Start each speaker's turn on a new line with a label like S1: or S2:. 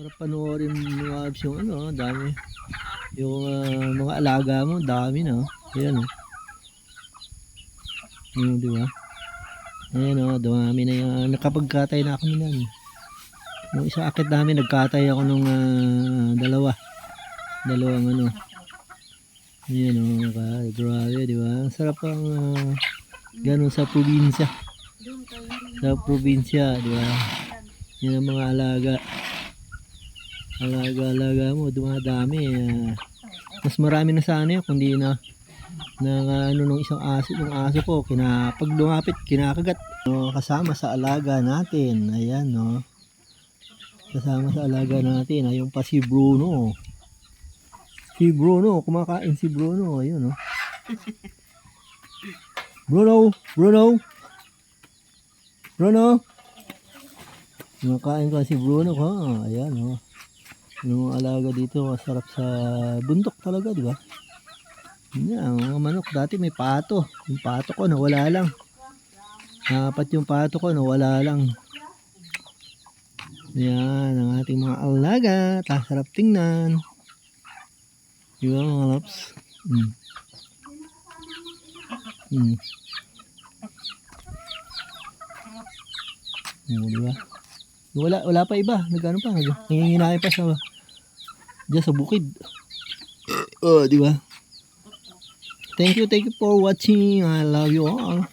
S1: Sarap panoorin mga abs yung ano, dami. Yung mga alaga mo, dami na. Ayan o. Di ba? Ayan o, dumami na yung nakapagkatay na ako nilan. Nung isa akit namin, nagkatay ako nung dalawang ano. Ayan o, grabe, di ba? Ang sarap ang ganun sa probinsya. Sa probinsya, di ba? Yan ang mga alaga. Alaga mo, dumadami. Mas marami na sana yun, kundi na ano nung isang aso, yung aso ko, pag lumapit, kinakagat. No, kasama sa alaga natin, ayan no. Kasama sa alaga natin, ayun pa si Bruno. Si Bruno, kumakain si Bruno, ayun no. Bruno. Kumakain ko si Bruno ko, ayan no. Yung alaga dito, masarap sa bundok talaga, di ba? Yan, mga manok, dati may pato. Yung pato ko, nawala lang. Apat yung pato ko, nawala lang. Yan, ang ating mga alaga. Sarap tingnan. Di ba mga lops? Di ba? Wala pa iba. Nagano pa. Nanginginay pa sa diyan sa bukid. Di ba? Thank you for watching. I love you all.